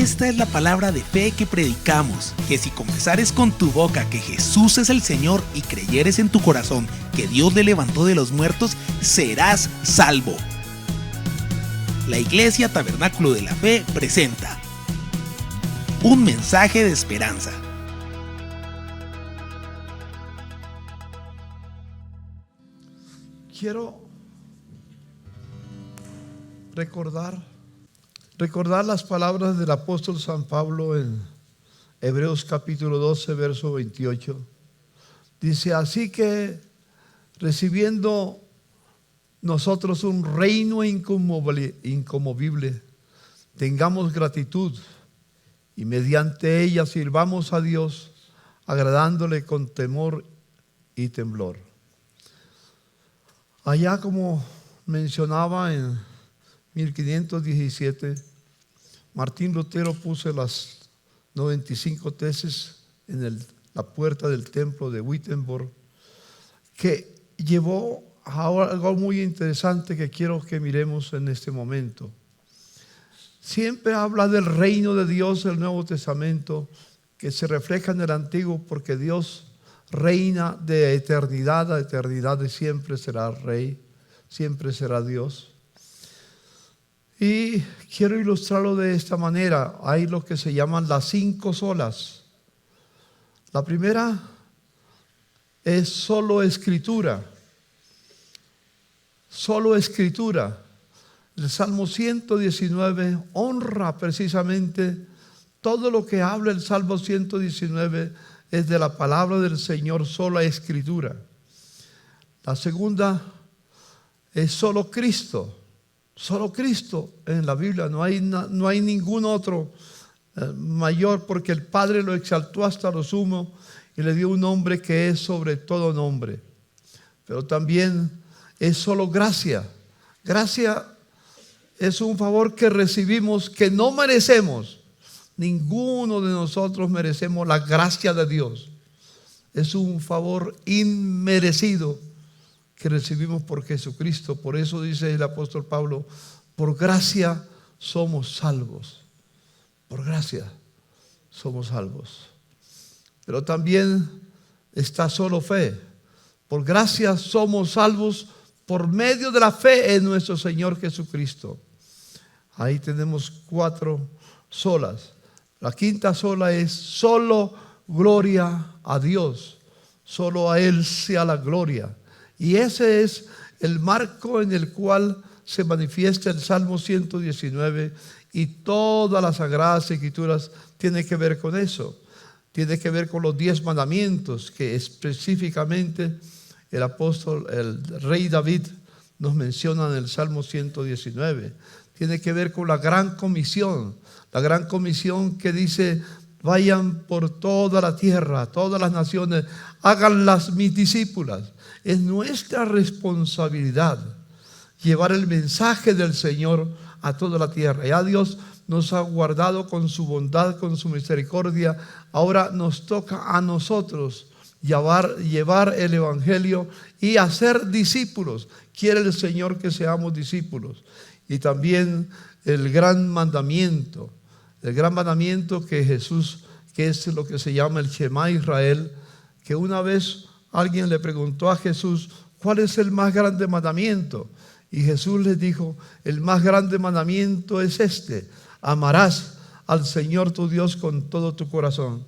Esta es la palabra de fe que predicamos, que si confesares con tu boca que Jesús es el Señor y creyeres en tu corazón que Dios le levantó de los muertos, serás salvo. La Iglesia Tabernáculo de la Fe presenta un mensaje de esperanza. Quiero recordar las palabras del apóstol San Pablo en Hebreos capítulo 12, verso 28. Dice: así que recibiendo nosotros un reino inconmovible, tengamos gratitud y mediante ella sirvamos a Dios, agradándole con temor y temblor. Allá, como mencionaba, en 1517, Martín Lutero puso las 95 tesis en la puerta del templo de Wittenberg, que llevó a algo muy interesante que quiero que miremos en este momento. Siempre habla del reino de Dios el Nuevo Testamento, que se refleja en el Antiguo, porque Dios reina de eternidad a eternidad y siempre será Rey, siempre será Dios. Y quiero ilustrarlo de esta manera. Hay lo que se llaman las 5 solas. La primera es solo escritura. Solo escritura. El Salmo 119 honra precisamente todo lo que habla el Salmo 119 es de la palabra del Señor, sola escritura. La segunda es solo Cristo. Solo Cristo en la Biblia. No hay ningún otro mayor, porque el Padre lo exaltó hasta lo sumo y le dio un nombre que es sobre todo nombre. Pero también es solo gracia. Gracia es un favor que recibimos que no merecemos. Ninguno de nosotros merecemos la gracia de Dios. Es un favor inmerecido que recibimos por Jesucristo. Por eso dice el apóstol Pablo: por gracia somos salvos. Por gracia somos salvos. Pero también está solo fe. Por gracia somos salvos por medio de la fe en nuestro Señor Jesucristo. Ahí tenemos 4 solas. La quinta sola es solo gloria a Dios. Solo a Él sea la gloria. Y ese es el marco en el cual se manifiesta el Salmo 119, y todas las Sagradas Escrituras tienen que ver con eso. Tiene que ver con los 10 mandamientos que específicamente el rey David nos menciona en el Salmo 119. Tiene que ver con la gran comisión. La gran comisión que dice: vayan por toda la tierra, todas las naciones, háganlas mis discípulas. Es nuestra responsabilidad llevar el mensaje del Señor a toda la tierra. Ya Dios nos ha guardado con su bondad, con su misericordia. Ahora nos toca a nosotros llevar el Evangelio y hacer discípulos. Quiere el Señor que seamos discípulos. Y también el gran mandamiento que Jesús, que es lo que se llama el Shema Israel, que una vez alguien le preguntó a Jesús: ¿cuál es el más grande mandamiento? Y Jesús les dijo: el más grande mandamiento es este: amarás al Señor tu Dios con todo tu corazón,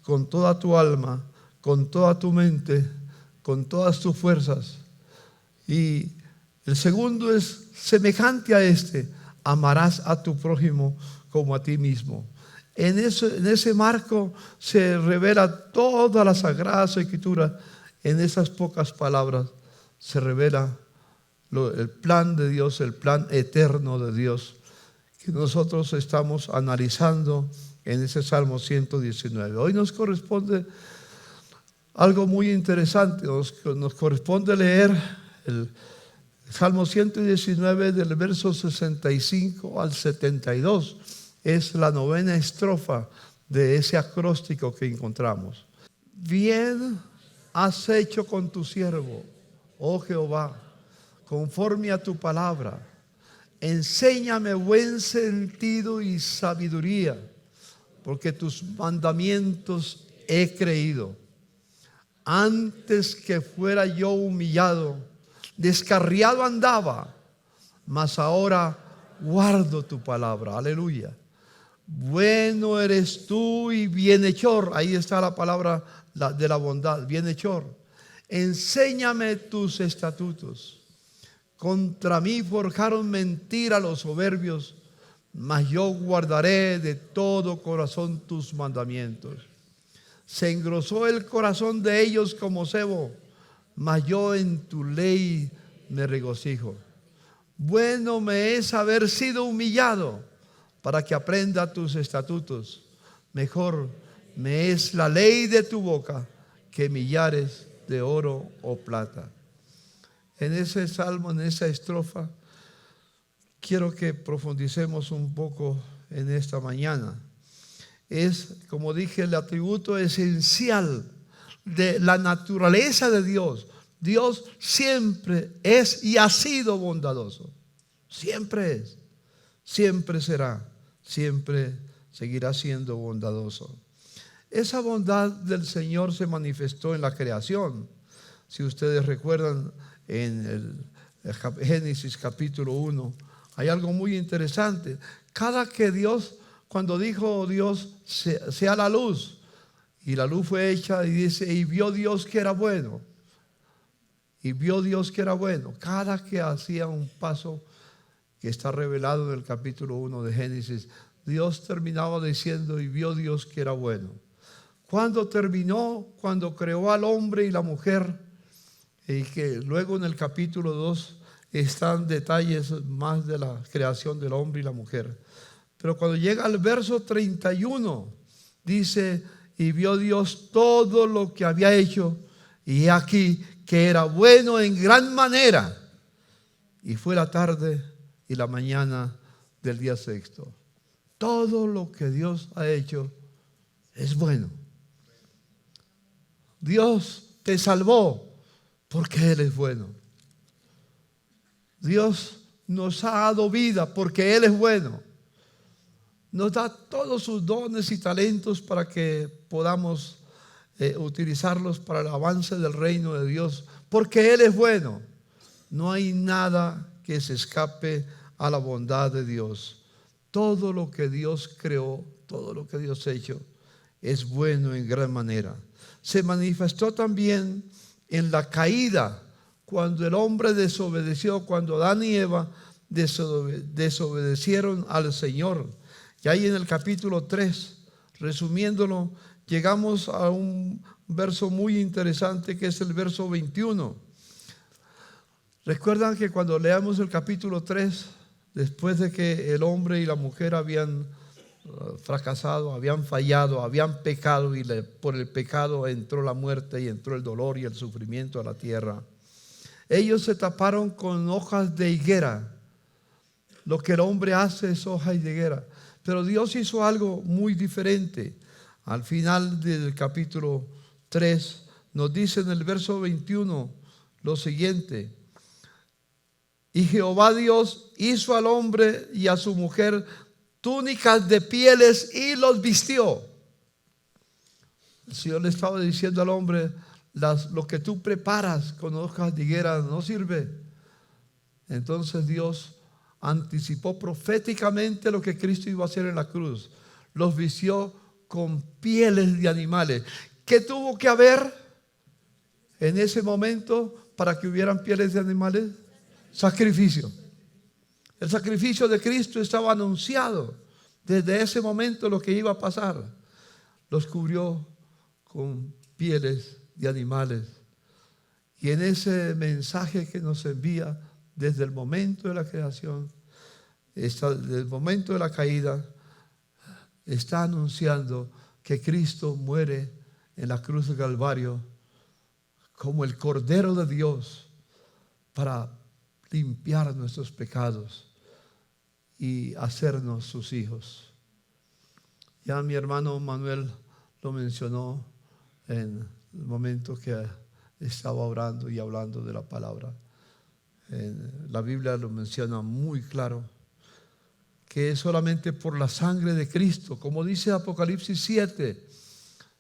con toda tu alma, con toda tu mente, con todas tus fuerzas. Y el segundo es semejante a este: amarás a tu prójimo como a ti mismo. En ese marco se revela toda la Sagrada Escritura. En esas pocas palabras se revela el plan de Dios, el plan eterno de Dios, que nosotros estamos analizando en ese Salmo 119. Hoy nos corresponde algo muy interesante. Nos corresponde leer el Salmo 119 del verso 65 al 72. Es la 9ª estrofa de ese acróstico que encontramos. Bien has hecho con tu siervo, oh Jehová, conforme a tu palabra. Enséñame buen sentido y sabiduría, porque tus mandamientos he creído. Antes que fuera yo humillado, descarriado andaba, mas ahora guardo tu palabra. Aleluya. Bueno eres tú y bienhechor. Ahí está la palabra de la bondad, bienhechor. Enséñame tus estatutos. Contra mí forjaron mentira los soberbios, mas yo guardaré de todo corazón tus mandamientos. Se engrosó el corazón de ellos como sebo, mas yo en tu ley me regocijo. Bueno me es haber sido humillado, para que aprenda tus estatutos. Mejor me es la ley de tu boca que millares de oro o plata. En ese salmo, en esa estrofa, quiero que profundicemos un poco en esta mañana. Es, como dije, el atributo esencial de la naturaleza de Dios. Dios siempre es y ha sido bondadoso. Siempre es, siempre será, siempre seguirá siendo bondadoso. Esa bondad del Señor se manifestó en la creación. Si ustedes recuerdan, en el Génesis capítulo 1, hay algo muy interesante. Cada que Dios, cuando dijo Dios, sea la luz, y la luz fue hecha, y dice, y vio Dios que era bueno. Y vio Dios que era bueno. Cada que hacía un paso que está revelado en el capítulo 1 de Génesis, Dios terminaba diciendo, y vio Dios que era bueno. Cuando terminó, cuando creó al hombre y la mujer, y que luego en el capítulo 2 están detalles más de la creación del hombre y la mujer. Pero cuando llega al verso 31, dice, y vio Dios todo lo que había hecho, y aquí que era bueno en gran manera. Y fue la tarde y la mañana del día sexto. Todo lo que Dios ha hecho es bueno. Dios te salvó porque Él es bueno. Dios nos ha dado vida porque Él es bueno. Nos da todos sus dones y talentos para que podamos utilizarlos para el avance del reino de Dios, porque Él es bueno. No hay nada que se escape a la bondad de Dios. Todo lo que Dios creó, todo lo que Dios ha hecho, es bueno en gran manera. Se manifestó también en la caída, cuando el hombre desobedeció, cuando Adán y Eva desobedecieron al Señor. Y ahí en el capítulo 3, resumiéndolo, llegamos a un verso muy interesante que es el verso 21. Recuerdan que cuando leamos el capítulo 3, después de que el hombre y la mujer habían fracasado, habían fallado, habían pecado, y por el pecado entró la muerte y entró el dolor y el sufrimiento a la tierra. Ellos se taparon con hojas de higuera. Lo que el hombre hace es hoja de higuera. Pero Dios hizo algo muy diferente. Al final del capítulo 3 nos dice en el verso 21 lo siguiente: y Jehová Dios hizo al hombre y a su mujer túnicas de pieles y los vistió. El Señor le estaba diciendo al hombre, lo que tú preparas con hojas de higuera no sirve. Entonces Dios anticipó proféticamente lo que Cristo iba a hacer en la cruz. Los vistió con pieles de animales. ¿Qué tuvo que haber en ese momento para que hubieran pieles de animales? Sacrificio. El sacrificio de Cristo estaba anunciado. Desde ese momento lo que iba a pasar. Los cubrió con pieles de animales. Y en ese mensaje que nos envía desde el momento de la creación, desde el momento de la caída, está anunciando que Cristo muere en la cruz del Calvario como el Cordero de Dios para limpiar nuestros pecados y hacernos sus hijos. Ya mi hermano Manuel lo mencionó en el momento que estaba orando y hablando de la palabra. La Biblia lo menciona muy claro que es solamente por la sangre de Cristo, como dice Apocalipsis 7.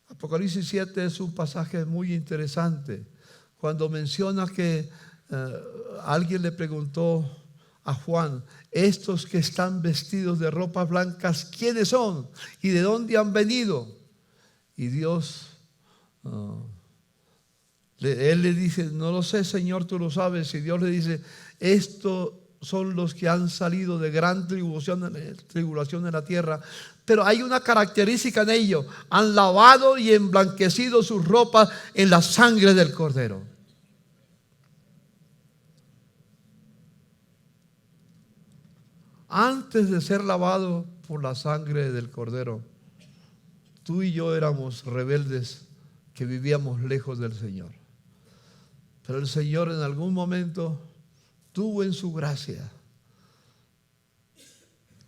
Apocalipsis 7 es un pasaje muy interesante, cuando menciona que alguien le preguntó a Juan: estos que están vestidos de ropas blancas, ¿quiénes son? ¿Y de dónde han venido? Y Dios, él le dice: no lo sé, Señor, tú lo sabes. Y Dios le dice: estos son los que han salido de gran tribulación en la tierra, pero hay una característica en ellos: han lavado y emblanquecido sus ropas en la sangre del Cordero. Antes de ser lavado por la sangre del Cordero, tú y yo éramos rebeldes que vivíamos lejos del Señor. Pero el Señor en algún momento tuvo en su gracia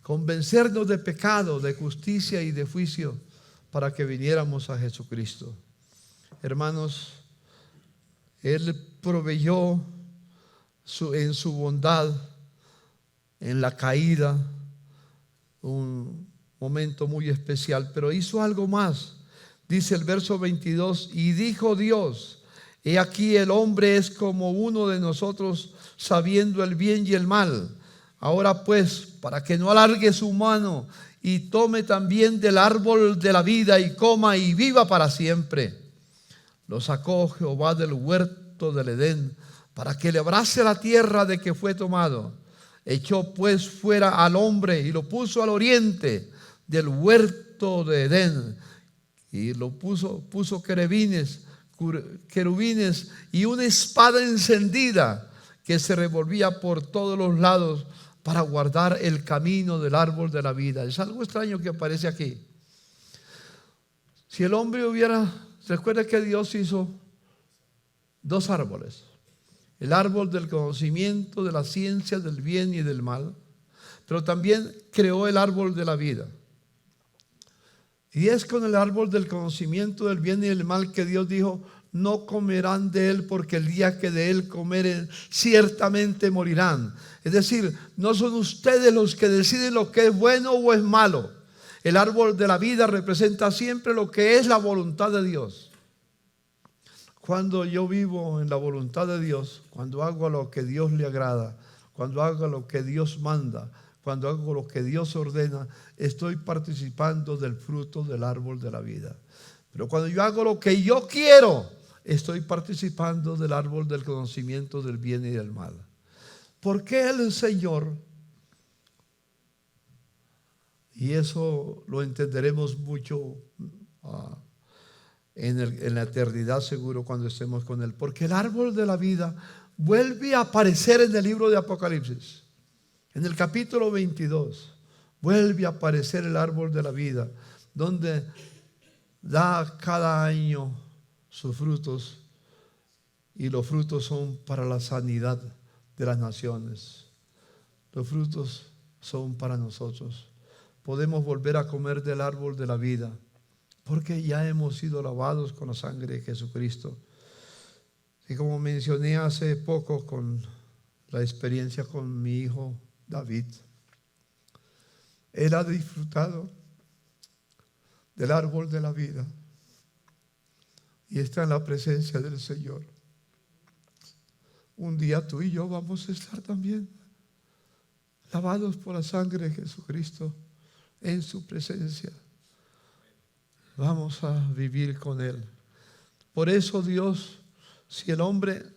convencernos de pecado, de justicia y de juicio, para que viniéramos a Jesucristo. Hermanos, Él proveyó en su bondad, en la caída, un momento muy especial, pero hizo algo más. Dice el verso 22: y dijo Dios: he aquí el hombre es como uno de nosotros, sabiendo el bien y el mal. Ahora pues, para que no alargue su mano y tome también del árbol de la vida y coma y viva para siempre. Lo sacó Jehová del huerto del Edén para que labrase la tierra de que fue tomado. Echó pues fuera al hombre y lo puso al oriente del huerto de Edén, y lo puso querubines y una espada encendida que se revolvía por todos los lados para guardar el camino del árbol de la vida. Es algo extraño que aparece aquí. Si el hombre recuerda que Dios hizo dos árboles: el árbol del conocimiento de la ciencia del bien y del mal, pero también creó el árbol de la vida. Y es con el árbol del conocimiento del bien y del mal que Dios dijo: no comerán de él, porque el día que de él comeren ciertamente morirán. Es decir, no son ustedes los que deciden lo que es bueno o es malo. El árbol de la vida representa siempre lo que es la voluntad de Dios. Cuando yo vivo en la voluntad de Dios, cuando hago lo que Dios le agrada, cuando hago lo que Dios manda, cuando hago lo que Dios ordena, estoy participando del fruto del árbol de la vida. Pero cuando yo hago lo que yo quiero, estoy participando del árbol del conocimiento del bien y del mal. ¿Por qué el Señor? Y eso lo entenderemos mucho en la eternidad, seguro, cuando estemos con Él. Porque el árbol de la vida vuelve a aparecer en el libro de Apocalipsis. En el capítulo 22 vuelve a aparecer el árbol de la vida, donde da cada año sus frutos, y los frutos son para la sanidad de las naciones. Los frutos son para nosotros. Podemos volver a comer del árbol de la vida, porque ya hemos sido lavados con la sangre de Jesucristo. Y como mencioné hace poco con la experiencia con mi hijo David, él ha disfrutado del árbol de la vida y está en la presencia del Señor. Un día tú y yo vamos a estar también lavados por la sangre de Jesucristo en su presencia. Vamos a vivir con Él. Por eso Dios, si el hombre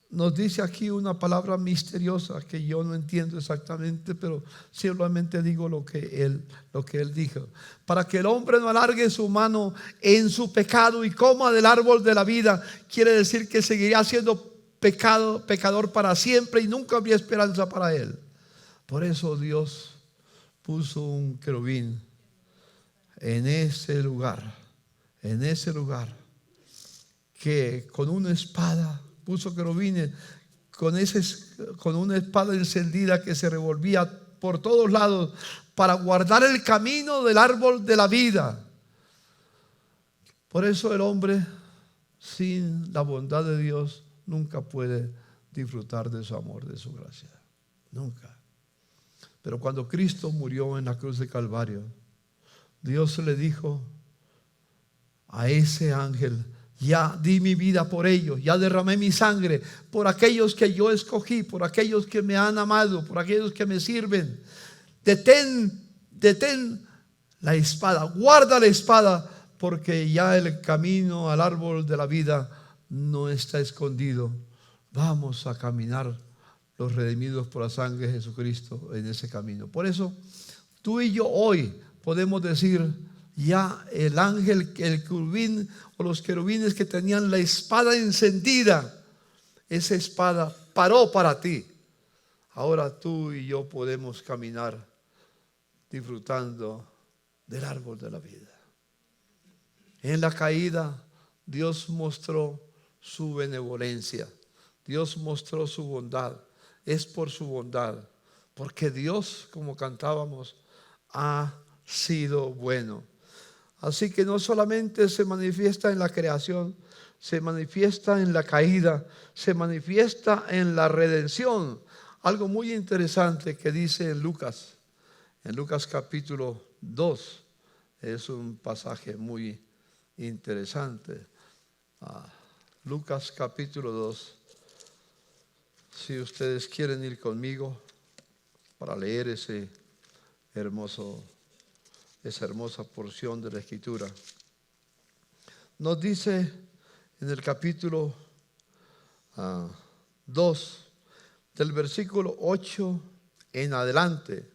nos dice aquí una palabra misteriosa que yo no entiendo exactamente, pero simplemente digo lo que él dijo: para que el hombre no alargue su mano en su pecado y coma del árbol de la vida. Quiere decir que seguiría siendo pecador para siempre y nunca habría esperanza para él. Por eso Dios puso un querubín en ese lugar, que con una espada, puso querubines con una espada encendida que se revolvía por todos lados para guardar el camino del árbol de la vida. Por eso el hombre, sin la bondad de Dios, nunca puede disfrutar de su amor, de su gracia. Nunca. Pero cuando Cristo murió en la cruz de Calvario, Dios le dijo a ese ángel: ya di mi vida por ellos, ya derramé mi sangre por aquellos que yo escogí, por aquellos que me han amado, por aquellos que me sirven. Detén la espada, guarda la espada, porque ya el camino al árbol de la vida no está escondido. Vamos a caminar los redimidos por la sangre de Jesucristo en ese camino. Por eso tú y yo hoy podemos decir: ya el ángel, el querubín o los querubines que tenían la espada encendida, esa espada paró para ti. Ahora tú y yo podemos caminar disfrutando del árbol de la vida. En la caída Dios mostró su benevolencia, Dios mostró su bondad. Es por su bondad, porque Dios, como cantábamos, ha sido bueno. Así que no solamente se manifiesta en la creación, se manifiesta en la caída, se manifiesta en la redención. Algo muy interesante que dice en Lucas capítulo 2, es un pasaje muy interesante. Lucas capítulo 2, si ustedes quieren ir conmigo para leer esa hermosa porción de la Escritura. Nos dice en el capítulo 2, del versículo 8 en adelante: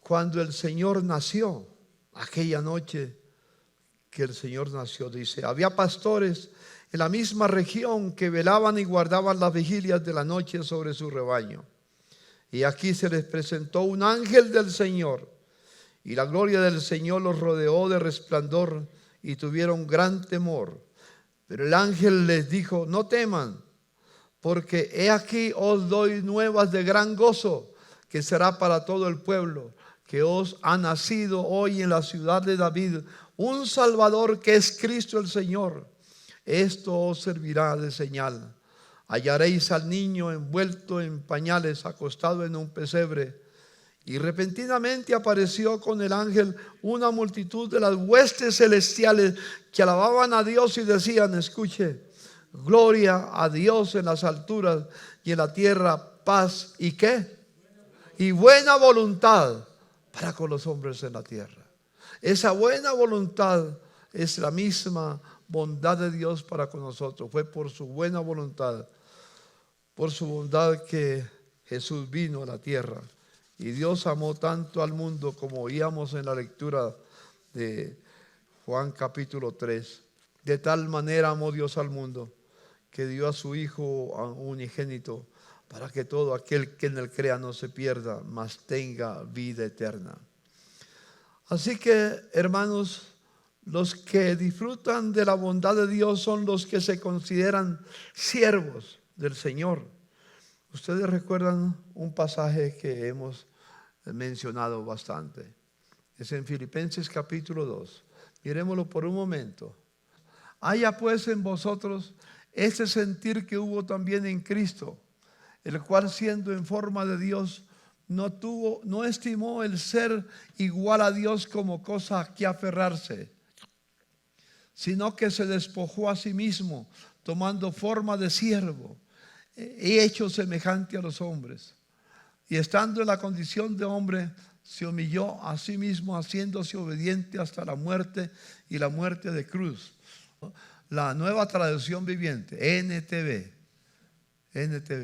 cuando el Señor nació, aquella noche que el Señor nació, dice, había pastores en la misma región que velaban y guardaban las vigilias de la noche sobre su rebaño. Y aquí se les presentó un ángel del Señor, y la gloria del Señor los rodeó de resplandor, y tuvieron gran temor. Pero el ángel les dijo: no teman, porque he aquí os doy nuevas de gran gozo, que será para todo el pueblo, que os ha nacido hoy en la ciudad de David un Salvador, que es Cristo el Señor. Esto os servirá de señal: hallaréis al niño envuelto en pañales, acostado en un pesebre. Y repentinamente apareció con el ángel una multitud de las huestes celestiales que alababan a Dios y decían, escuche, gloria a Dios en las alturas, y en la tierra paz, ¿y qué? Y buena voluntad para con los hombres en la tierra. Esa buena voluntad es la misma bondad de Dios para con nosotros. Fue por su buena voluntad, por su bondad, que Jesús vino a la tierra. Y Dios amó tanto al mundo, como oíamos en la lectura de Juan capítulo 3. De tal manera amó Dios al mundo, que dio a su Hijo unigénito, para que todo aquel que en él crea no se pierda, mas tenga vida eterna. Así que, hermanos, los que disfrutan de la bondad de Dios son los que se consideran siervos del Señor. Ustedes recuerdan un pasaje que hemos mencionado bastante. Es en Filipenses capítulo 2. Miremoslo por un momento. Haya pues en vosotros ese sentir que hubo también en Cristo, el cual, siendo en forma de Dios, no estimó el ser igual a Dios como cosa a que aferrarse, sino que se despojó a sí mismo, tomando forma de siervo, y hecho semejante a los hombres. Y estando en la condición de hombre, se humilló a sí mismo, haciéndose obediente hasta la muerte, y la muerte de cruz. La Nueva Traducción Viviente, NTV,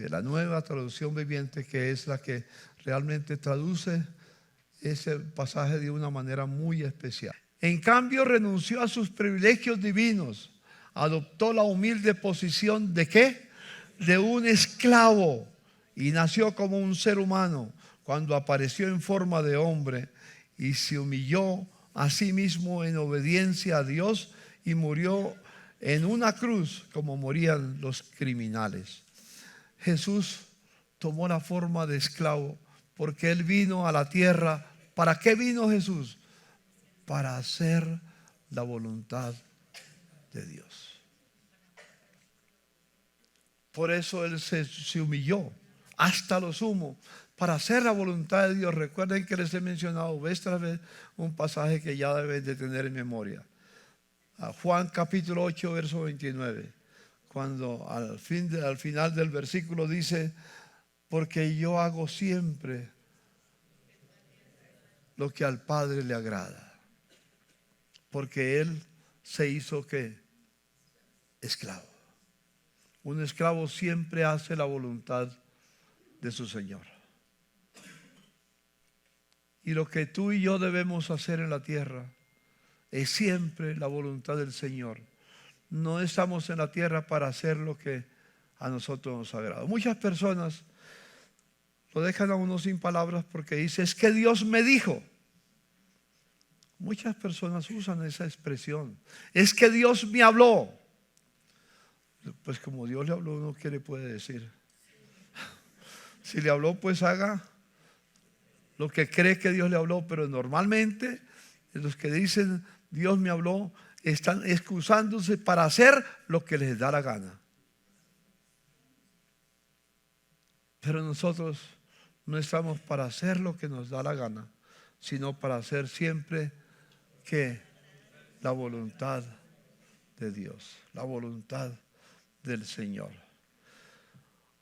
la Nueva Traducción Viviente, que es la que realmente traduce ese pasaje de una manera muy especial. En cambio, renunció a sus privilegios divinos, adoptó la humilde posición ¿de qué? De un esclavo, y nació como un ser humano. Cuando apareció en forma de hombre, y se humilló a sí mismo en obediencia a Dios, y murió en una cruz como morían los criminales. Jesús tomó la forma de esclavo porque Él vino a la tierra. ¿Para qué vino Jesús? Para hacer la voluntad de Dios. Por eso Él se humilló hasta lo sumo. para hacer la voluntad de Dios. Recuerden que les he mencionado vez tras vez un pasaje que ya deben de tener en memoria. Juan capítulo 8, verso 29. Cuando al final del versículo dice: porque yo hago siempre lo que al Padre le agrada. Porque Él se hizo ¿qué? Esclavo. Un esclavo siempre hace la voluntad de su Señor. Y lo que tú y yo debemos hacer en la tierra es siempre la voluntad del Señor. No estamos en la tierra para hacer lo que a nosotros nos agrada. Muchas personas lo dejan a uno sin palabras porque dice: es que Dios me dijo. Muchas personas usan esa expresión: es que Dios me habló. Pues como Dios le habló, uno ¿qué le puede decir? Si le habló, pues haga lo que cree que Dios le habló. Pero normalmente los que dicen Dios me habló están excusándose para hacer lo que les da la gana. Pero nosotros no estamos para hacer lo que nos da la gana, sino para hacer siempre que la voluntad de Dios, la voluntad del Señor.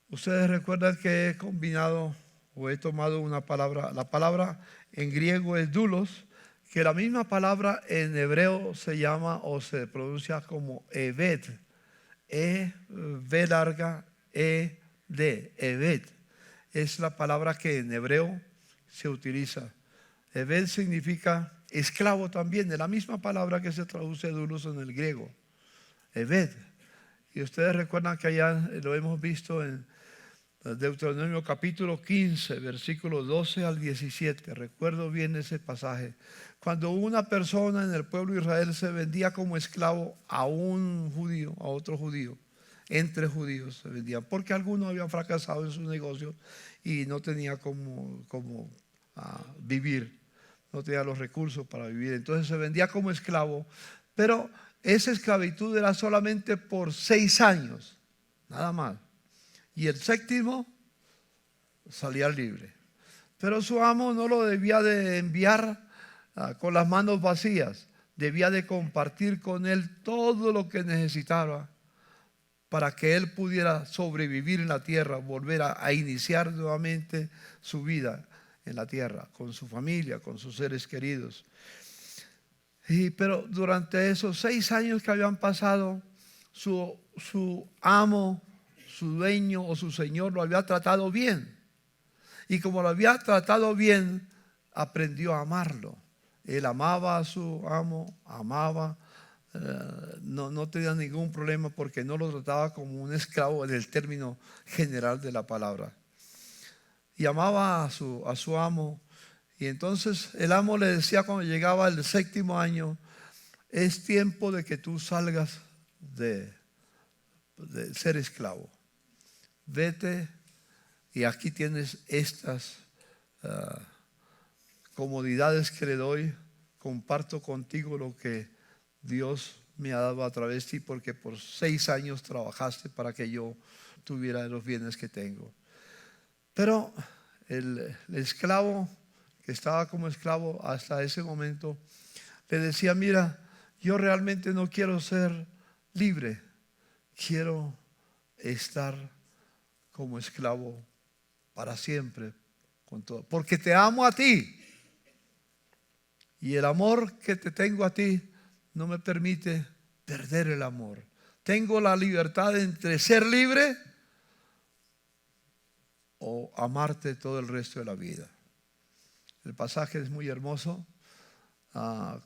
Ustedes recuerdan que he combinado o he tomado una palabra. La palabra en griego es doulos, que la misma palabra en hebreo se llama o se pronuncia como eved. V larga, E-D, eved. Es la palabra que en hebreo se utiliza. Eved significa esclavo también, de la misma palabra que se traduce doulos en el griego. Eved. Y ustedes recuerdan que allá lo hemos visto en Deuteronomio capítulo 15, versículos 12 al 17. Recuerdo bien ese pasaje. Cuando una persona en el pueblo de Israel se vendía como esclavo a un judío, a otro judío, entre judíos se vendían, porque algunos habían fracasado en sus negocios y no tenía cómo vivir, no tenía los recursos para vivir. Entonces se vendía como esclavo, pero esa esclavitud era solamente por 6 años, nada más. Y el séptimo salía libre. Pero su amo no lo debía de enviar con las manos vacías. Debía de compartir con él todo lo que necesitaba para que él pudiera sobrevivir en la tierra, volver a iniciar nuevamente su vida en la tierra, con su familia, con sus seres queridos. Pero durante esos 6 años que habían pasado, su amo, su dueño o su señor lo había tratado bien. Y como lo había tratado bien, aprendió a amarlo. Él amaba a su amo, no tenía ningún problema porque no lo trataba como un esclavo en el término general de la palabra. Y amaba a su amo. Y entonces el amo le decía cuando llegaba el 7º año: es tiempo de que tú salgas de ser esclavo. Vete y aquí tienes estas comodidades que le doy. Comparto contigo lo que Dios me ha dado a través de ti, porque por 6 años trabajaste para que yo tuviera los bienes que tengo. Pero el esclavo que estaba como esclavo hasta ese momento le decía: mira, yo realmente no quiero ser libre, quiero estar como esclavo para siempre, con todo, porque te amo a ti. Y el amor que te tengo a ti no me permite perder el amor. Tengo la libertad entre ser libre o amarte todo el resto de la vida. El pasaje es muy hermoso.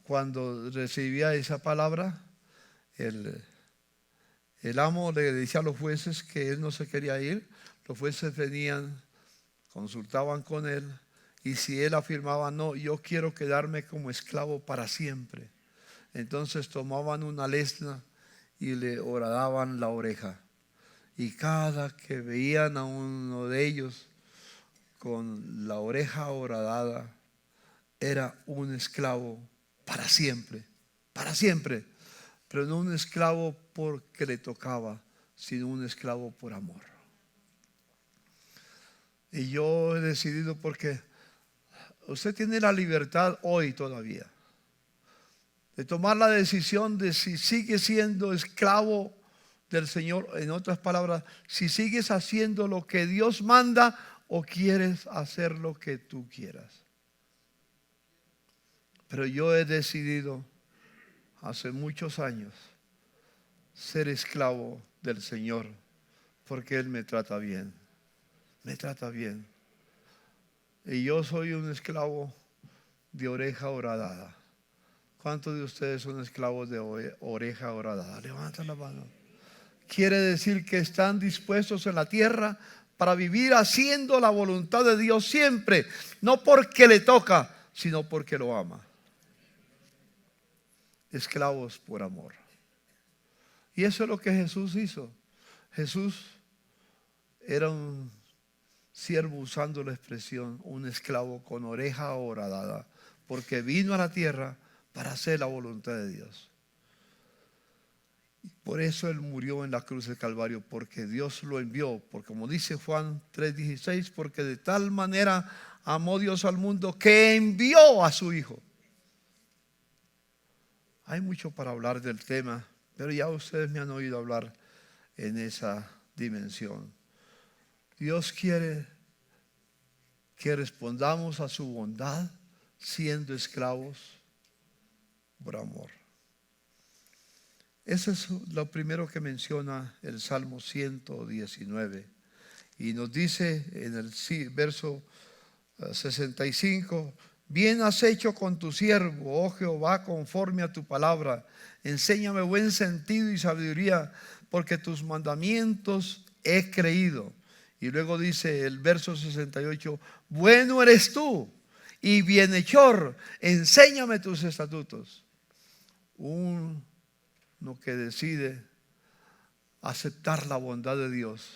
Cuando recibía esa palabra, el amo le decía a los jueces que él no se quería ir. Los jueces venían, consultaban con él, y si él afirmaba: no, yo quiero quedarme como esclavo para siempre, entonces tomaban una lesna y le horadaban la oreja. Y cada que veían a uno de ellos con la oreja horadada, era un esclavo para siempre, pero no un esclavo porque le tocaba, sino un esclavo por amor. Y yo he decidido, porque usted tiene la libertad hoy todavía de tomar la decisión de si sigue siendo esclavo del Señor. En otras palabras, si sigues haciendo lo que Dios manda o quieres hacer lo que tú quieras. Pero yo he decidido hace muchos años ser esclavo del Señor, porque Él me trata bien. Me trata bien. Y yo soy un esclavo de oreja horadada. ¿Cuántos de ustedes son esclavos de oreja horadada? Levanten la mano. Quiere decir que están dispuestos en la tierra para vivir haciendo la voluntad de Dios siempre. No porque le toca, sino porque lo ama. Esclavos por amor. Y eso es lo que Jesús hizo. Jesús era un siervo, usando la expresión, un esclavo con oreja horadada, porque vino a la tierra para hacer la voluntad de Dios. Por eso Él murió en la cruz del Calvario, porque Dios lo envió. Porque como dice Juan 3:16, porque de tal manera amó Dios al mundo que envió a su Hijo. Hay mucho para hablar del tema, pero ya ustedes me han oído hablar en esa dimensión. Dios quiere que respondamos a su bondad siendo esclavos por amor. Eso es lo primero que menciona el Salmo 119. Y nos dice en el verso 65: bien has hecho con tu siervo, oh Jehová, conforme a tu palabra. Enséñame buen sentido y sabiduría, porque tus mandamientos he creído. Y luego dice el verso 68: bueno eres tú y bienhechor, enséñame tus estatutos. Uno que decide aceptar la bondad de Dios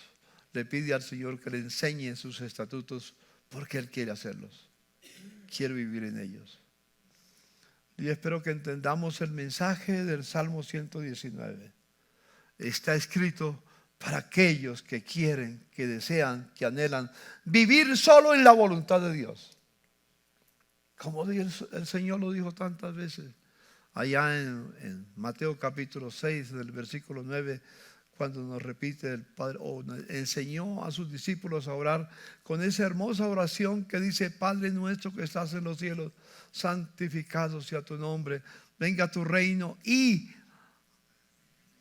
le pide al Señor que le enseñe sus estatutos, porque Él quiere hacerlos, quiere vivir en ellos. Y espero que entendamos el mensaje del Salmo 119. Está escrito para aquellos que quieren, que desean, que anhelan vivir solo en la voluntad de Dios. Como el Señor lo dijo tantas veces allá en Mateo capítulo 6, del versículo 9, cuando nos repite el Padre, enseñó a sus discípulos a orar con esa hermosa oración que dice: Padre nuestro que estás en los cielos, santificado sea tu nombre, venga tu reino y,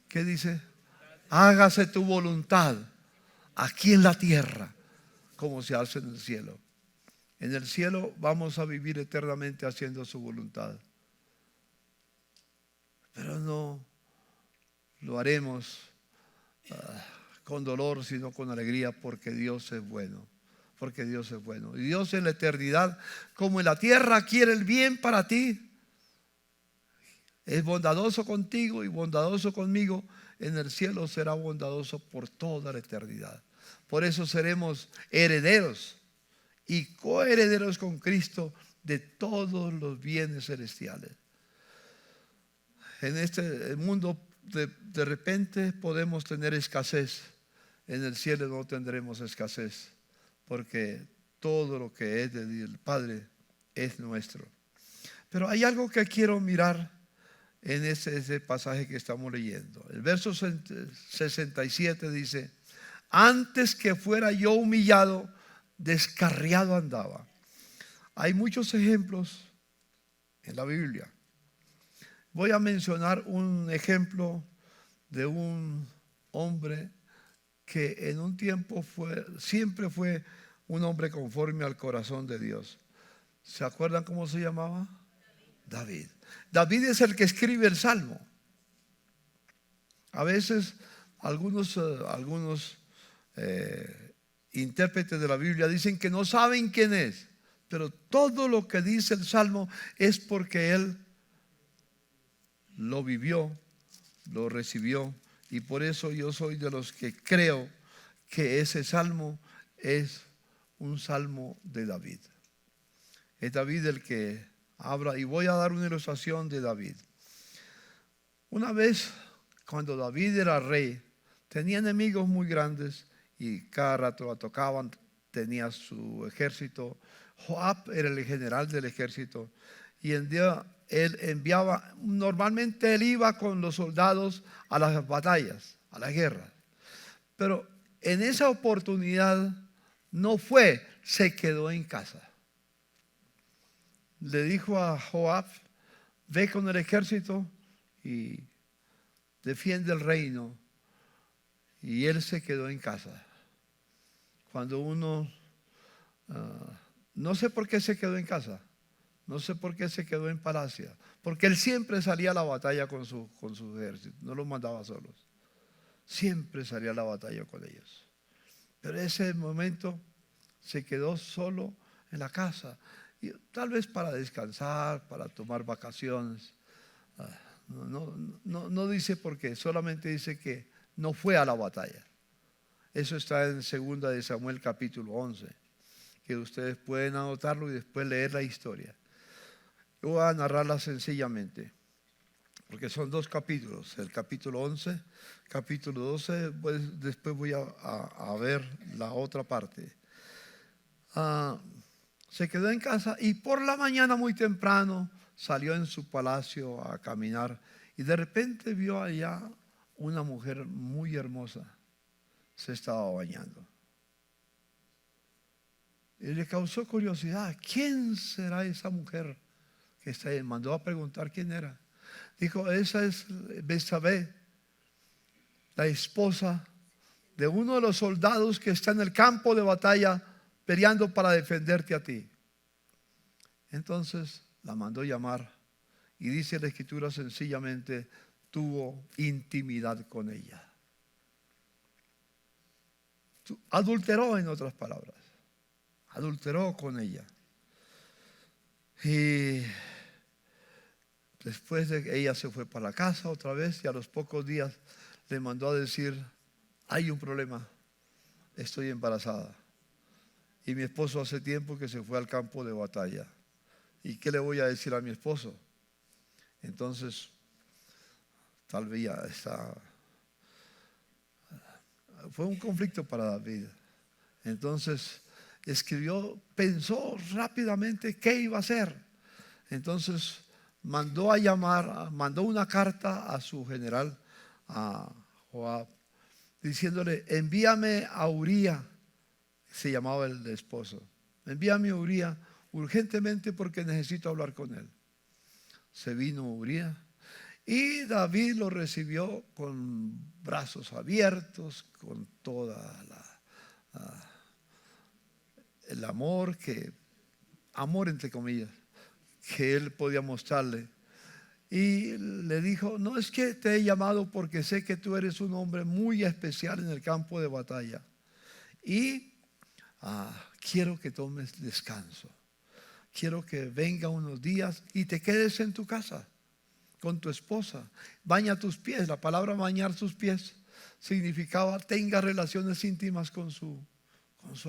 ¿qué dice? Hágase tu voluntad aquí en la tierra como se hace en el cielo. En el cielo vamos a vivir eternamente haciendo su voluntad, pero no lo haremos con dolor, sino con alegría, porque Dios es bueno. Porque Dios es bueno. Y Dios en la eternidad, como en la tierra, quiere el bien para ti. Es bondadoso contigo y bondadoso conmigo. En el cielo será bondadoso por toda la eternidad. Por eso seremos herederos y coherederos con Cristo de todos los bienes celestiales. En este mundo de repente podemos tener escasez. En el cielo no tendremos escasez, porque todo lo que es del Padre es nuestro. Pero hay algo que quiero mirar en ese pasaje que estamos leyendo. El verso 67 dice: antes que fuera yo humillado, descarriado andaba. Hay muchos ejemplos en la Biblia. Voy a mencionar un ejemplo de un hombre que en un tiempo siempre fue un hombre conforme al corazón de Dios. ¿Se acuerdan cómo se llamaba? David. David es el que escribe el Salmo. A veces algunos intérpretes de la Biblia dicen que no saben quién es, pero todo lo que dice el Salmo es porque él lo vivió, lo recibió. Y por eso yo soy de los que creo que ese salmo es un salmo de David. Es David el que habla, y voy a dar una ilustración de David. Una vez, cuando David era rey, tenía enemigos muy grandes y cada rato lo atacaban, tenía su ejército. Joab era el general del ejército. Y él enviaba, normalmente él iba con los soldados a las batallas, a la guerra. Pero en esa oportunidad no fue, se quedó en casa. Le dijo a Joab: ve con el ejército y defiende el reino. Y él se quedó en casa. Cuando uno, no sé por qué se quedó en casa, no sé por qué se quedó en palacio, porque él siempre salía a la batalla con su ejército, no los mandaba solos, siempre salía a la batalla con ellos. Pero ese momento se quedó solo en la casa, y tal vez para descansar, para tomar vacaciones. No dice por qué, solamente dice que no fue a la batalla. Eso está en 2 de Samuel capítulo 11, que ustedes pueden anotarlo y después leer la historia. Yo voy a narrarla sencillamente, porque son 2 capítulos, el capítulo 11, capítulo 12, pues después voy a ver la otra parte. Se quedó en casa y por la mañana muy temprano salió en su palacio a caminar y de repente vio allá una mujer muy hermosa, se estaba bañando. Y le causó curiosidad: ¿quién será esa mujer que está ahí? Mandó a preguntar quién era. Dijo: esa es Betsabé, la esposa de uno de los soldados que está en el campo de batalla peleando para defenderte a ti. Entonces la mandó llamar y dice la escritura sencillamente: tuvo intimidad con ella. Adulteró, en otras palabras, adulteró con ella. Y después de que ella se fue para la casa otra vez, y a los pocos días le mandó a decir: hay un problema, estoy embarazada y mi esposo hace tiempo que se fue al campo de batalla. ¿Y qué le voy a decir a mi esposo? Entonces, tal vez ya está. Fue un conflicto para David. Entonces escribió, pensó rápidamente qué iba a hacer. Entonces mandó a llamar, mandó una carta a su general, a Joab, diciéndole: envíame a Uría, se llamaba el esposo, envíame a Uría urgentemente porque necesito hablar con él. Se vino Uría y David lo recibió con brazos abiertos, con toda el amor entre comillas, que él podía mostrarle. Y le dijo: no es que te he llamado porque sé que tú eres un hombre muy especial en el campo de batalla y quiero que tomes descanso. Quiero que venga unos días y te quedes en tu casa con tu esposa. Baña tus pies. La palabra bañar sus pies significaba tenga relaciones íntimas con su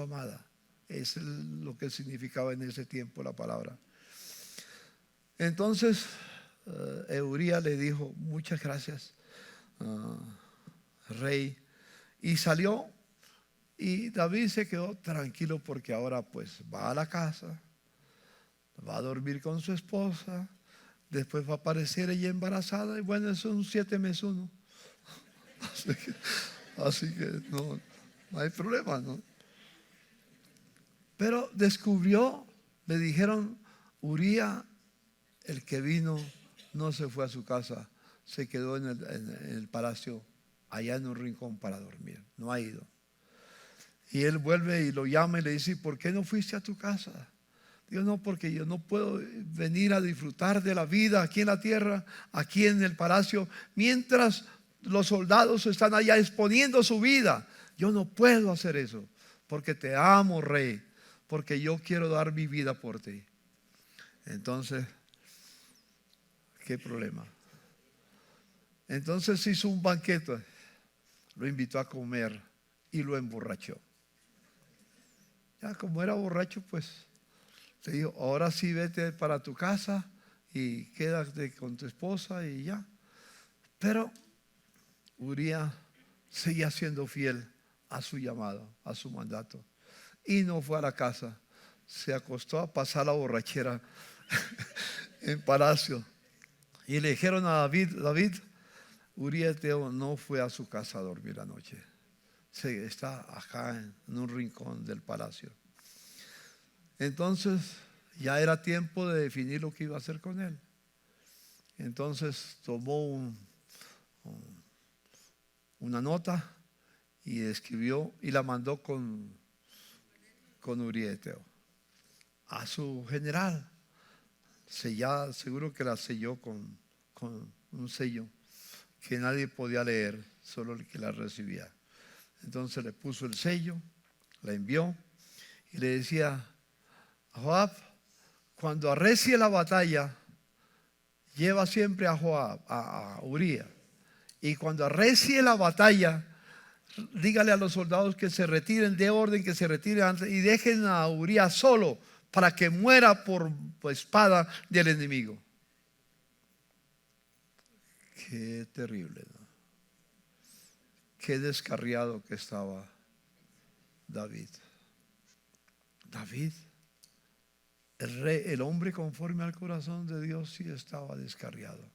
amada. Es lo que significaba en ese tiempo la palabra. Entonces Uría le dijo: muchas gracias, rey. Y salió, y David se quedó tranquilo porque ahora pues va a la casa, va a dormir con su esposa, después va a aparecer ella embarazada y bueno, es un 7+1. Así que no hay problema, ¿no? Pero descubrió, le dijeron: Uría, el que vino, no se fue a su casa, se quedó en el palacio, allá en un rincón para dormir, no ha ido. Y él vuelve y lo llama y le dice: ¿por qué no fuiste a tu casa? Digo: no, porque yo no puedo venir a disfrutar de la vida aquí en la tierra, aquí en el palacio, mientras los soldados están allá exponiendo su vida. Yo no puedo hacer eso, porque te amo, rey, porque yo quiero dar mi vida por ti. Entonces, ¿qué problema? Entonces hizo un banquete, lo invitó a comer y lo emborrachó. Ya como era borracho, pues le dijo: ahora sí, vete para tu casa y quédate con tu esposa y ya. Pero Uría seguía siendo fiel a su llamado, a su mandato. y no fue a la casa. Se acostó a pasar la borrachera en palacio. Y le dijeron a David, Uría Eteo no fue a su casa a dormir la noche. Está acá en un rincón del palacio. Entonces ya era tiempo de definir lo que iba a hacer con él. Entonces tomó una nota y escribió y la mandó con Uría Eteo a su general. Sellada, seguro que la selló con un sello que nadie podía leer, solo el que la recibía. Entonces le puso el sello, la envió y le decía a Joab: cuando arrecie la batalla, lleva siempre a Joab, a Uría, y cuando arrecie la batalla, dígale a los soldados que se retiren, dé orden que se retiren antes, y dejen a Uría solo para que muera por espada del enemigo. Qué terrible, ¿no? Qué descarriado que estaba David. David, el rey, el hombre conforme al corazón de Dios, sí estaba descarriado.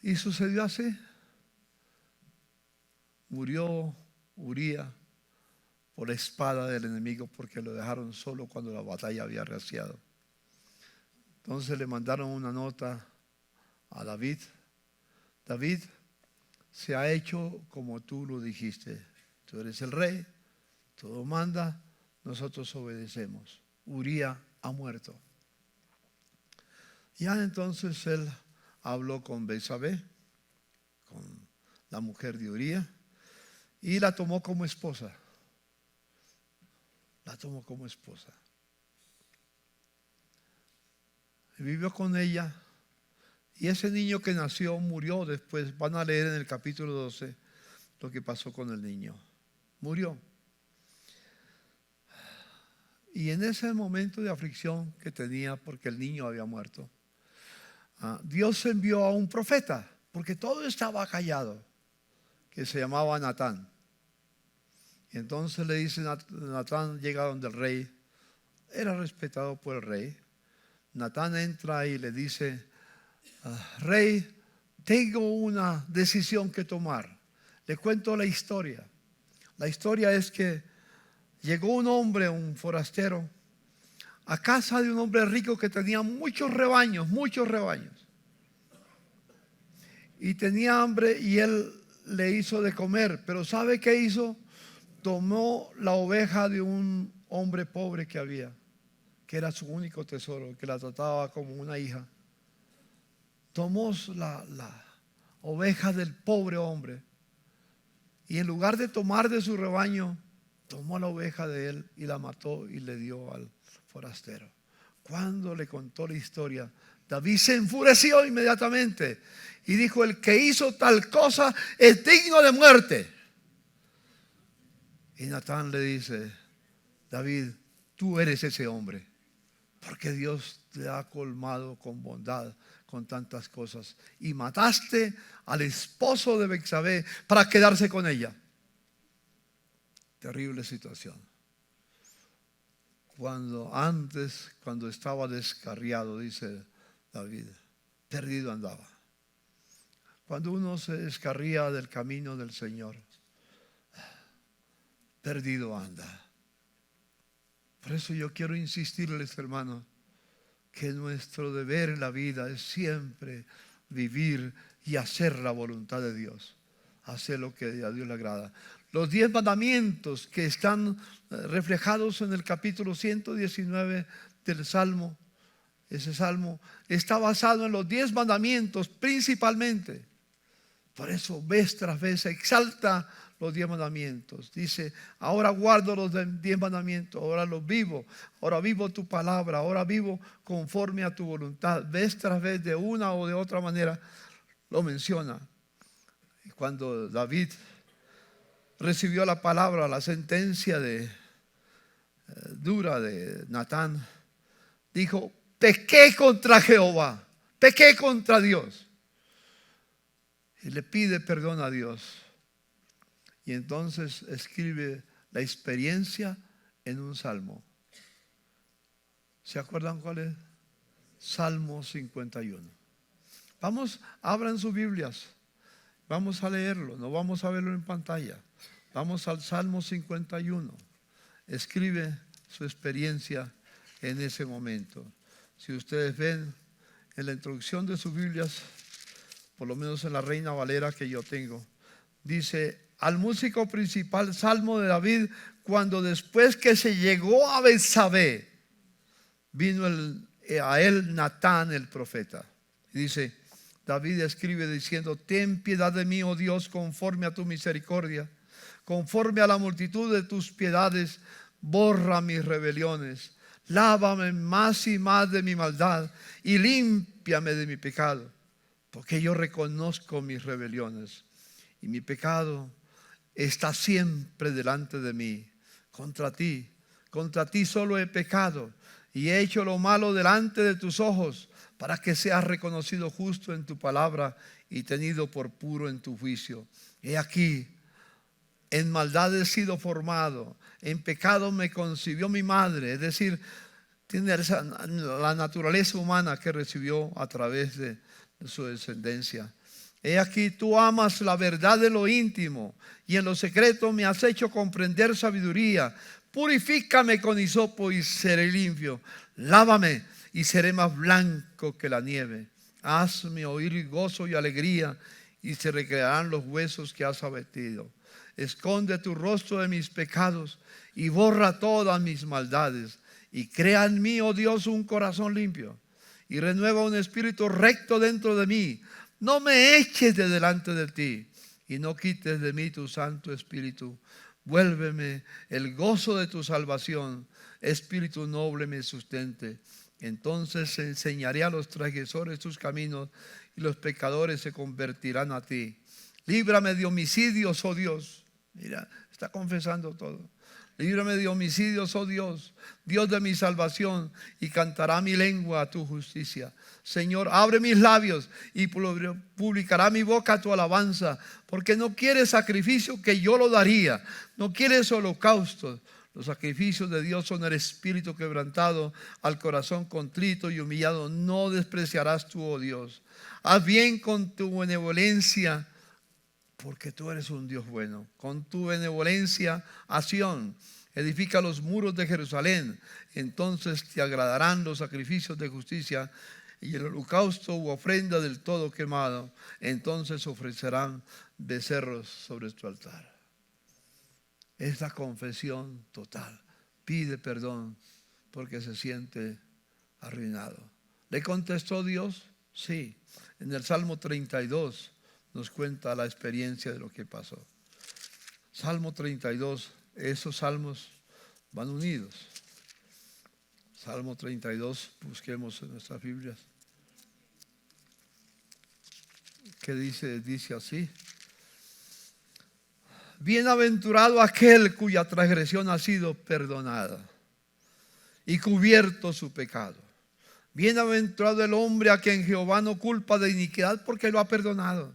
Y sucedió así. Murió Uría por la espada del enemigo, porque lo dejaron solo cuando la batalla había arreciado. Entonces le mandaron una nota a David: David, se ha hecho como tú lo dijiste. Tú eres el rey, todo manda, nosotros obedecemos. Uría ha muerto. Ya entonces él habló con Betsabé, con la mujer de Uría, y la tomó como esposa. La tomó como esposa. Y vivió con ella. Y ese niño que nació murió después. Van a leer en el capítulo 12 lo que pasó con el niño. Murió. Y en ese momento de aflicción que tenía porque el niño había muerto, Dios envió a un profeta, porque todo estaba callado, que se llamaba Natán. Y entonces le dice Natán, llega donde el rey, era respetado por el rey. Natán entra y le dice: rey, tengo una decisión que tomar. Le cuento la historia. La historia es que llegó un hombre, un forastero, a casa de un hombre rico que tenía muchos rebaños. Y tenía hambre y él le hizo de comer. Pero ¿sabe qué hizo? Tomó la oveja de un hombre pobre que había, que era su único tesoro, que la trataba como una hija. Tomó la oveja del pobre hombre y en lugar de tomar de su rebaño, tomó la oveja de él y la mató y le dio al forastero. Cuando le contó la historia, David se enfureció inmediatamente y dijo: el que hizo tal cosa es digno de muerte. Y Natán le dice: David, tú eres ese hombre, porque Dios te ha colmado con bondad, con tantas cosas, y mataste al esposo de Betsabé para quedarse con ella. Terrible situación. Cuando estaba descarriado, dice David, perdido andaba. Cuando uno se descarría del camino del Señor, perdido anda. Por eso yo quiero insistirles, hermanos, que nuestro deber en la vida es siempre vivir y hacer la voluntad de Dios, hacer lo que a Dios le agrada. Los 10 mandamientos que están reflejados en el capítulo 119 del Salmo, ese Salmo está basado en los 10 mandamientos principalmente. Por eso vez tras vez se exalta los 10 mandamientos. Dice: ahora guardo los 10 mandamientos, ahora los vivo, ahora vivo tu palabra, ahora vivo conforme a tu voluntad. Vez tras vez, de una o de otra manera, lo menciona. Y cuando David recibió la palabra, la sentencia dura de Natán, dijo: pequé contra Jehová, pequé contra Dios. Y le pide perdón a Dios. Y entonces escribe la experiencia en un salmo. ¿Se acuerdan cuál es? Salmo 51. Vamos, abran sus Biblias. Vamos a leerlo, no vamos a verlo en pantalla. Vamos al Salmo 51. Escribe su experiencia en ese momento. Si ustedes ven en la introducción de sus Biblias, por lo menos en la Reina Valera que yo tengo, dice: al músico principal, Salmo de David, cuando después que se llegó a Betsabé, vino a él Natán el profeta. Y dice, David escribe diciendo: ten piedad de mí, oh Dios, conforme a tu misericordia, conforme a la multitud de tus piedades, borra mis rebeliones, lávame más y más de mi maldad y límpiame de mi pecado, porque yo reconozco mis rebeliones y mi pecado está siempre delante de mí. Contra ti solo he pecado y he hecho lo malo delante de tus ojos, para que seas reconocido justo en tu palabra y tenido por puro en tu juicio. He aquí, en maldad he sido formado, en pecado me concibió mi madre. Es decir, tiene la naturaleza humana que recibió a través de su descendencia. He aquí, tú amas la verdad de lo íntimo y en lo secreto me has hecho comprender sabiduría. Purifícame con hisopo y seré limpio. Lávame y seré más blanco que la nieve. Hazme oír gozo y alegría y se recrearán los huesos que has abatido. Esconde tu rostro de mis pecados y borra todas mis maldades. Y crea en mí, oh Dios, un corazón limpio y renueva un espíritu recto dentro de mí. No me eches de delante de ti y no quites de mí tu Santo Espíritu. Vuélveme el gozo de tu salvación, espíritu noble me sustente. Entonces enseñaré a los transgresores tus caminos y los pecadores se convertirán a ti. Líbrame de homicidios, oh Dios. Mira, está confesando todo. Líbrame de homicidios, oh Dios, Dios de mi salvación, y cantará mi lengua a tu justicia. Señor, abre mis labios y publicará mi boca tu alabanza, porque no quieres sacrificio que yo lo daría, no quieres holocaustos. Los sacrificios de Dios son el espíritu quebrantado, al corazón contrito y humillado no despreciarás tú, oh Dios. Haz bien con tu benevolencia, porque tú eres un Dios bueno. Con tu benevolencia a Sión, edifica los muros de Jerusalén. Entonces te agradarán los sacrificios de justicia y el holocausto u ofrenda del todo quemado. Entonces ofrecerán becerros sobre tu altar. Es la confesión total. Pide perdón porque se siente arruinado. ¿Le contestó Dios? Sí. En el Salmo 32 nos cuenta la experiencia de lo que pasó. Salmo 32, esos salmos van unidos. Salmo 32, busquemos en nuestras Biblias. ¿Qué dice? Dice así: bienaventurado aquel cuya transgresión ha sido perdonada y cubierto su pecado. Bienaventurado el hombre a quien Jehová no culpa de iniquidad, porque lo ha perdonado,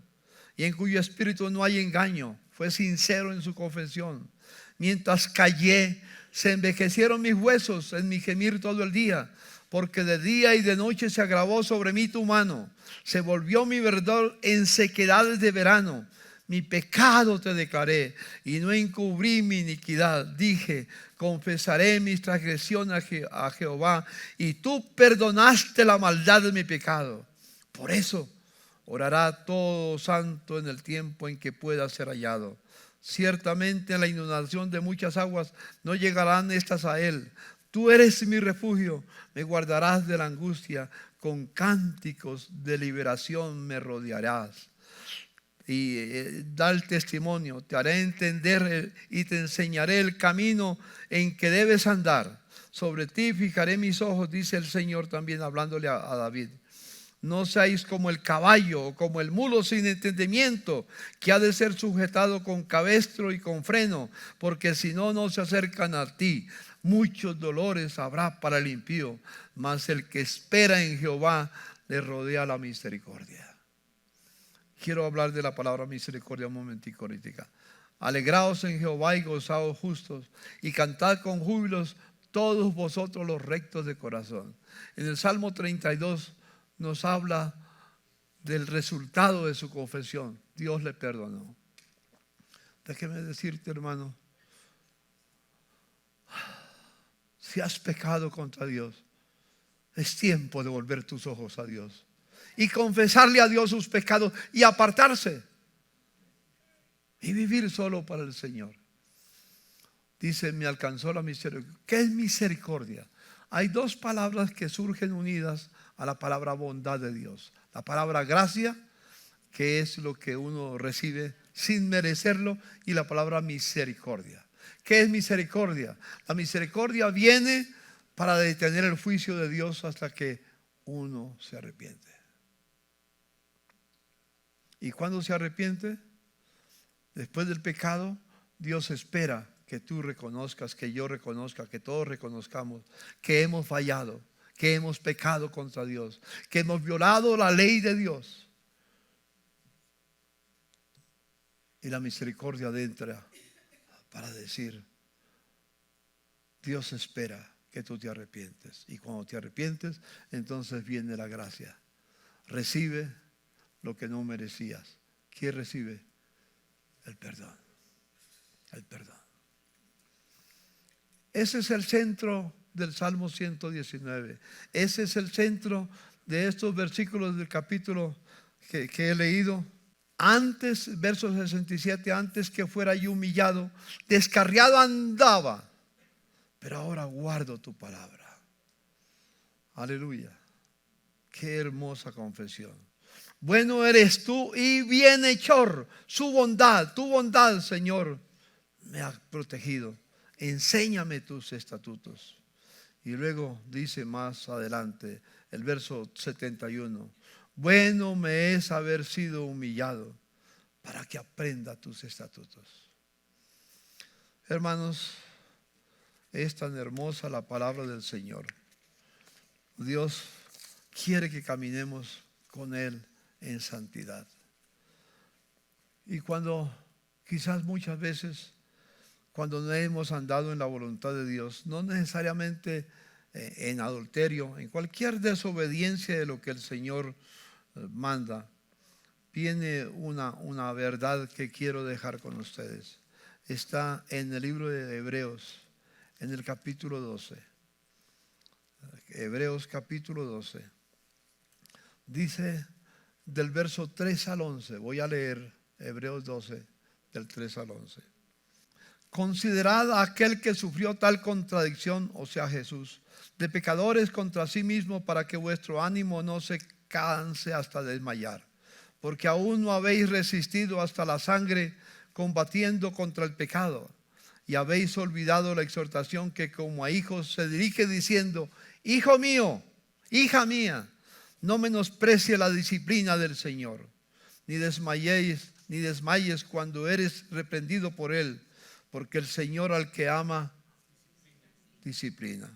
y en cuyo espíritu no hay engaño. Fue sincero en su confesión. Mientras callé, se envejecieron mis huesos en mi gemir todo el día, porque de día y de noche se agravó sobre mí tu mano. Se volvió mi verdor en sequedades de verano. Mi pecado te declaré y no encubrí mi iniquidad. Dije, confesaré mis transgresiones a Jehová, y tú perdonaste la maldad de mi pecado. Por eso orará todo santo en el tiempo en que pueda ser hallado. Ciertamente en la inundación de muchas aguas no llegarán estas a él. Tú eres mi refugio, me guardarás de la angustia, con cánticos de liberación me rodearás. Y da el testimonio, te haré entender y te enseñaré el camino en que debes andar. Sobre ti fijaré mis ojos, dice el Señor, también hablándole a David. No seáis como el caballo o como el mulo sin entendimiento, que ha de ser sujetado con cabestro y con freno, porque si no, no se acercan a ti. Muchos dolores habrá para el impío, mas el que espera en Jehová le rodea la misericordia. Quiero hablar de la palabra misericordia un momentico ahorita. Alegraos en Jehová y gozaos justos, y cantad con júbilos todos vosotros los rectos de corazón. En el Salmo 32 nos habla del resultado de su confesión. Dios le perdonó. Déjeme decirte, hermano, si has pecado contra Dios, es tiempo de volver tus ojos a Dios y confesarle a Dios sus pecados y apartarse y vivir solo para el Señor. Dice, me alcanzó la misericordia. ¿Qué es misericordia? Hay dos palabras que surgen unidas a la palabra bondad de Dios. La palabra gracia, que es lo que uno recibe sin merecerlo, y la palabra misericordia. ¿Qué es misericordia? La misericordia viene para detener el juicio de Dios hasta que uno se arrepiente. ¿Y cuando se arrepiente? Después del pecado, Dios espera que tú reconozcas, que yo reconozca, que todos reconozcamos que hemos fallado, que hemos pecado contra Dios, que hemos violado la ley de Dios. Y la misericordia entra para decir, Dios espera que tú te arrepientes. Y cuando te arrepientes, entonces viene la gracia. Recibe lo que no merecías. ¿Quién recibe? El perdón. El perdón. Ese es el centro del Salmo 119. Ese es el centro de estos versículos del capítulo que he leído. Antes, verso 67, antes que fuera yo humillado, descarriado andaba, pero ahora guardo tu palabra. Aleluya. Qué hermosa confesión. Bueno eres tú y bienhechor. Tu bondad, Señor, me ha protegido. Enséñame tus estatutos. Y luego dice más adelante, el verso 71. Bueno me es haber sido humillado para que aprenda tus estatutos. Hermanos, es tan hermosa la palabra del Señor. Dios quiere que caminemos con Él en santidad. Y cuando, quizás muchas veces, cuando no hemos andado en la voluntad de Dios, no necesariamente en adulterio, en cualquier desobediencia de lo que el Señor manda, viene una verdad que quiero dejar con ustedes. Está en el libro de Hebreos, en el capítulo 12. Hebreos capítulo 12. Dice del verso 3 al 11. Voy a leer Hebreos 12, del 3 al 11. Considerad a aquel que sufrió tal contradicción, o sea Jesús, de pecadores contra sí mismo, para que vuestro ánimo no se canse hasta desmayar. Porque aún no habéis resistido hasta la sangre combatiendo contra el pecado. Y habéis olvidado la exhortación que como a hijos se dirige diciendo, hijo mío, hija mía, no menosprecie la disciplina del Señor, ni desmayes cuando eres reprendido por Él, porque el Señor al que ama, disciplina.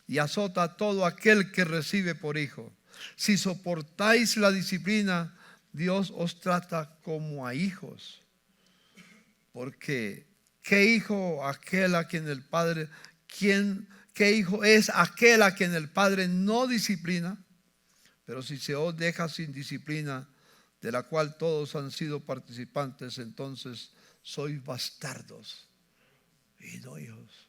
Y azota a todo aquel que recibe por hijo. Si soportáis la disciplina, Dios os trata como a hijos. Porque ¿qué hijo aquel a quien el Padre, qué hijo es aquel a quien el Padre no disciplina? Pero si se os deja sin disciplina, de la cual todos han sido participantes, entonces sois bastardos y no hijos.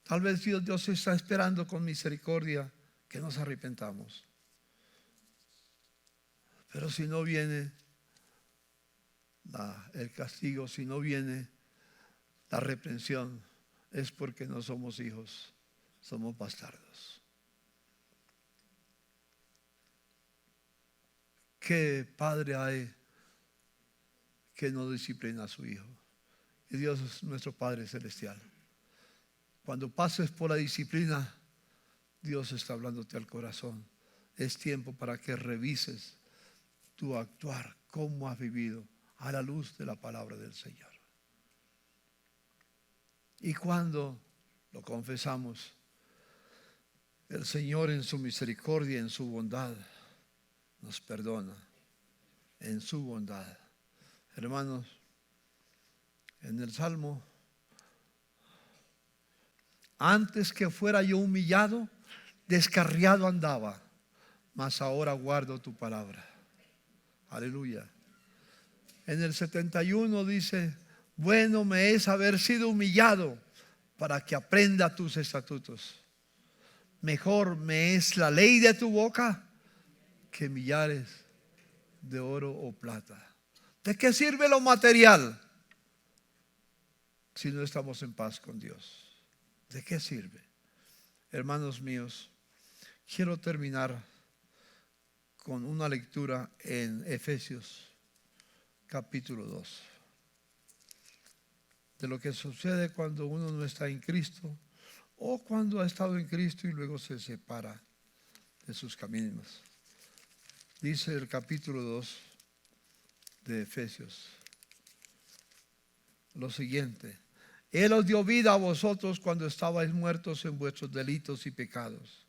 Tal vez Dios está esperando con misericordia que nos arrepentamos. Pero si no viene el castigo, si no viene la reprensión, es porque no somos hijos, somos bastardos. ¿Qué padre hay que no disciplina a su hijo? Y Dios es nuestro Padre Celestial. Cuando pases por la disciplina, Dios está hablándote al corazón. Es tiempo para que revises tu actuar, cómo has vivido a la luz de la palabra del Señor. Y cuando lo confesamos, el Señor en su misericordia, en su bondad, nos perdona. En su bondad. Hermanos, En el Salmo: antes que fuera yo humillado, descarriado andaba, mas ahora guardo tu palabra. Aleluya. En el 71 dice: bueno me es haber sido humillado para que aprenda tus estatutos. Mejor me es la ley de tu boca que millares de oro o plata. ¿De qué sirve lo material si no estamos en paz con Dios? ¿De qué sirve? Hermanos míos, quiero terminar con una lectura en Efesios capítulo 2. De lo que sucede cuando uno no está en Cristo, o cuando ha estado en Cristo y luego se separa de sus caminos. Dice el capítulo 2 de Efesios lo siguiente: Él os dio vida a vosotros cuando estabais muertos en vuestros delitos y pecados,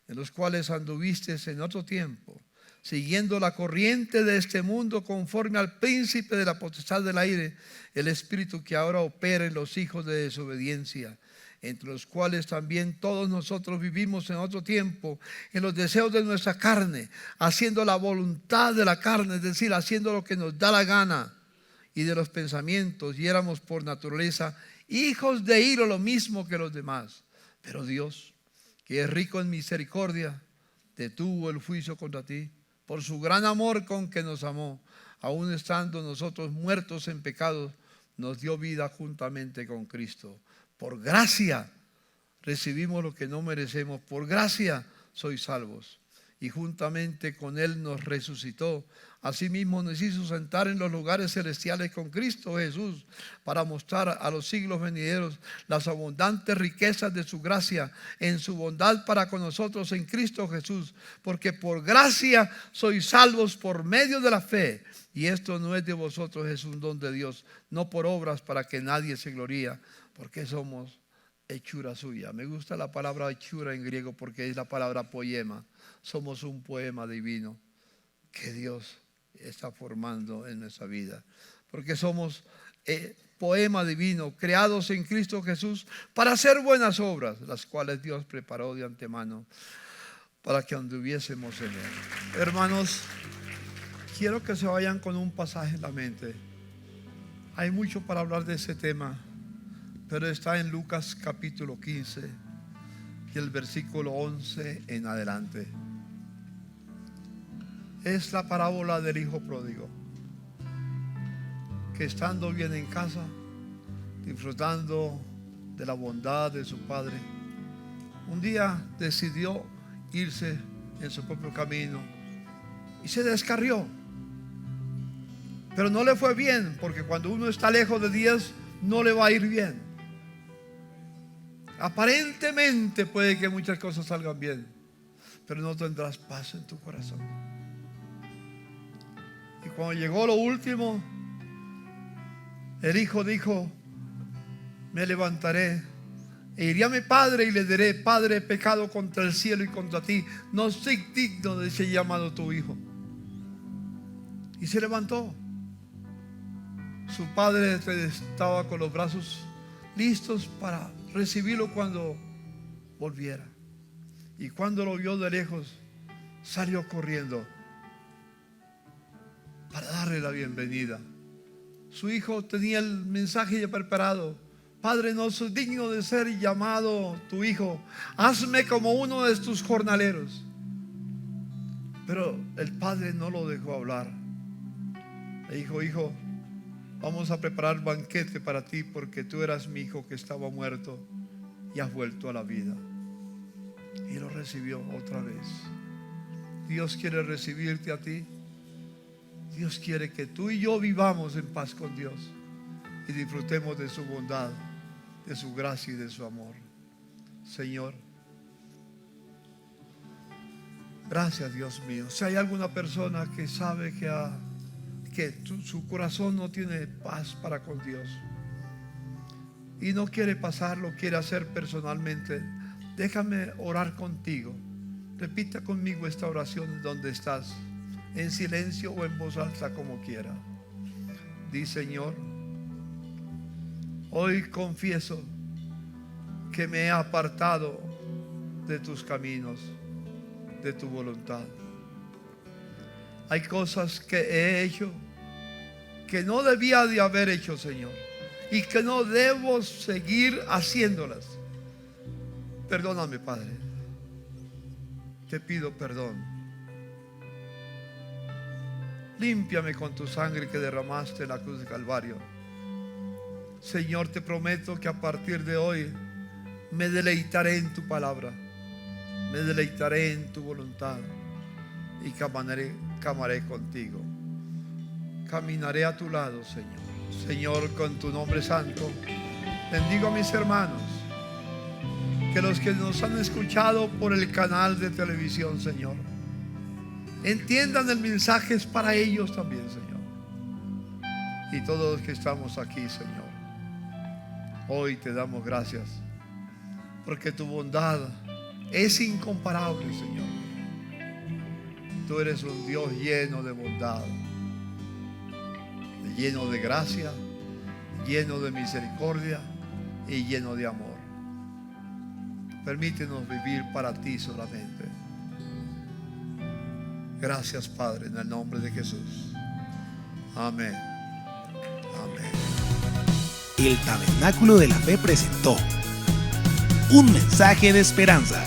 en los cuales anduvisteis en otro tiempo, siguiendo la corriente de este mundo, conforme al príncipe de la potestad del aire, el espíritu que ahora opera en los hijos de desobediencia, entre los cuales también todos nosotros vivimos en otro tiempo, en los deseos de nuestra carne, haciendo la voluntad de la carne, es decir, haciendo lo que nos da la gana, y de los pensamientos, y éramos por naturaleza hijos de ira, lo mismo que los demás. Pero Dios, que es rico en misericordia, detuvo el juicio contra ti, por su gran amor con que nos amó, aun estando nosotros muertos en pecados, nos dio vida juntamente con Cristo. Por gracia recibimos lo que no merecemos, por gracia sois salvos. Y juntamente con Él nos resucitó. Asimismo nos hizo sentar en los lugares celestiales con Cristo Jesús, para mostrar a los siglos venideros las abundantes riquezas de su gracia en su bondad para con nosotros en Cristo Jesús. Porque por gracia sois salvos por medio de la fe. Y esto no es de vosotros, es un don de Dios, no por obras para que nadie se gloría, porque somos hechura suya. Me gusta la palabra hechura en griego porque es la palabra poema. Somos un poema divino que Dios está formando en nuestra vida, porque somos poema divino, creados en Cristo Jesús para hacer buenas obras, las cuales Dios preparó de antemano para que anduviésemos en Él. Hermanos, quiero que se vayan con un pasaje en la mente. Hay mucho para hablar de ese tema, pero está en Lucas capítulo 15 y el versículo 11 en adelante. Es la parábola del hijo pródigo, que estando bien en casa, disfrutando de la bondad de su padre, un día decidió irse en su propio camino y se descarrió. Pero no le fue bien, porque cuando uno está lejos de Dios no le va a ir bien. Aparentemente puede que muchas cosas salgan bien, pero no tendrás paz en tu corazón. Y cuando llegó lo último, el hijo dijo: me levantaré e iré a mi padre y le diré: Padre, he pecado contra el cielo y contra ti, no soy digno de ser llamado tu hijo. Y se levantó. Su padre estaba con los brazos listos para recibirlo cuando volviera. Y cuando lo vio de lejos, salió corriendo para darle la bienvenida. Su hijo tenía el mensaje ya preparado: Padre, no soy digno de ser llamado tu hijo, hazme como uno de tus jornaleros. Pero el padre no lo dejó hablar. Le dijo: hijo, vamos a preparar banquete para ti, porque tú eras mi hijo que estaba muerto y has vuelto a la vida. Y lo recibió otra vez. Dios quiere recibirte a ti. Dios quiere que tú y yo vivamos en paz con Dios y disfrutemos de su bondad, de su gracia y de su amor. Señor, gracias, Dios mío. Si hay alguna persona que sabe que su corazón no tiene paz para con Dios y no quiere pasarlo, quiere hacer personalmente, déjame orar contigo. Repita conmigo esta oración donde estás, en silencio o en voz alta, como quiera. Di: Señor, Hoy confieso que me he apartado de tus caminos, de tu voluntad. Hay cosas que he hecho que no debía de haber hecho, Señor, y que no debo seguir haciéndolas. Perdóname, Padre. Te pido perdón. Límpiame con tu sangre que derramaste en la cruz de Calvario. Señor, te prometo que a partir de hoy me deleitaré en tu palabra, me deleitaré en tu voluntad y caminaré contigo. Caminaré a tu lado, Señor. Señor, con tu nombre santo, bendigo a mis hermanos, que los que nos han escuchado por el canal de televisión, Señor, entiendan el mensaje es para ellos también, Señor. Y todos los que estamos aquí, Señor, hoy te damos gracias, porque tu bondad es incomparable, Señor. Tú eres un Dios lleno de bondad, lleno de gracia, lleno de misericordia y lleno de amor. Permítenos vivir para ti solamente. Gracias, Padre, en el nombre de Jesús. Amén. Amén. El Tabernáculo de la Fe presentó un mensaje de esperanza.